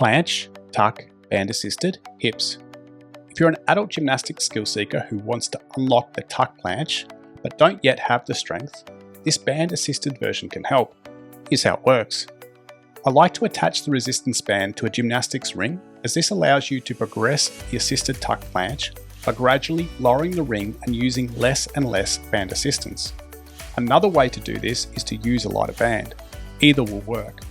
Planche, tuck, band assisted, hips. If you're an adult gymnastics skill seeker who wants to unlock the tuck planche, but don't yet have the strength, this band assisted version can help. Here's how it works. I like to attach the resistance band to a gymnastics ring, as this allows you to progress the assisted tuck planche by gradually lowering the ring and using less and less band assistance. Another way to do this is to use a lighter band. Either will work.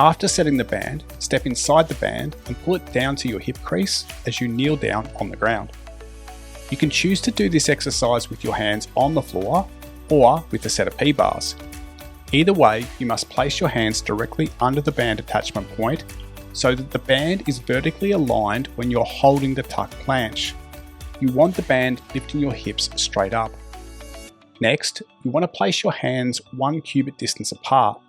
After setting the band, step inside the band and pull it down to your hip crease as you kneel down on the ground. You can choose to do this exercise with your hands on the floor or with a set of P-bars. Either way, you must place your hands directly under the band attachment point so that the band is vertically aligned when you're holding the tuck planche. You want the band lifting your hips straight up. Next, you want to place your hands 1 cubit distance apart.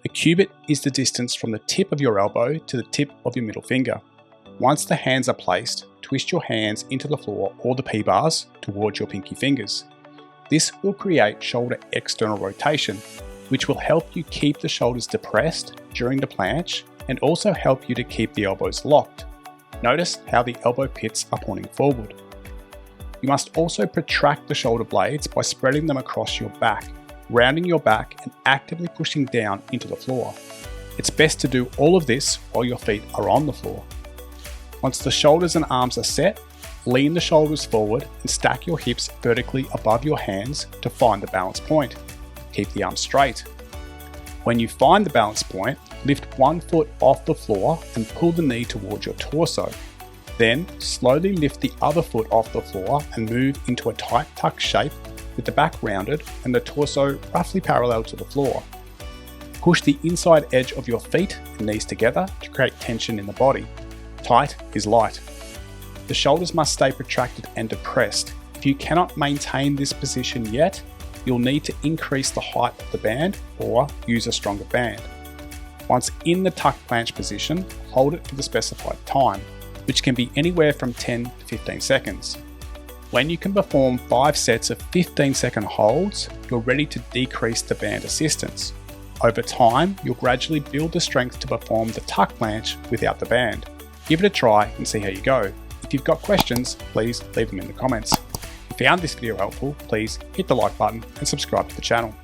A cubit is the distance from the tip of your elbow to the tip of your middle finger. Once the hands are placed, twist your hands into the floor or the P-bars towards your pinky fingers. This will create shoulder external rotation, which will help you keep the shoulders depressed during the planche and also help you to keep the elbows locked. Notice how the elbow pits are pointing forward. You must also protract the shoulder blades by spreading them across your back, rounding your back and actively pushing down into the floor. It's best to do all of this while your feet are on the floor. Once the shoulders and arms are set, lean the shoulders forward and stack your hips vertically above your hands to find the balance point. Keep the arms straight. When you find the balance point, lift 1 foot off the floor and pull the knee towards your torso. Then slowly lift the other foot off the floor and move into a tight tuck shape with the back rounded and the torso roughly parallel to the floor. Push the inside edge of your feet and knees together to create tension in the body. Tight is light. The shoulders must stay protracted and depressed. If you cannot maintain this position yet, you'll need to increase the height of the band or use a stronger band. Once in the tuck planche position, hold it for the specified time, which can be anywhere from 10 to 15 seconds. When you can perform 5 sets of 15-second holds, you're ready to decrease the band assistance. Over time, you'll gradually build the strength to perform the tuck planche without the band. Give it a try and see how you go. If you've got questions, please leave them in the comments. If you found this video helpful, please hit the like button and subscribe to the channel.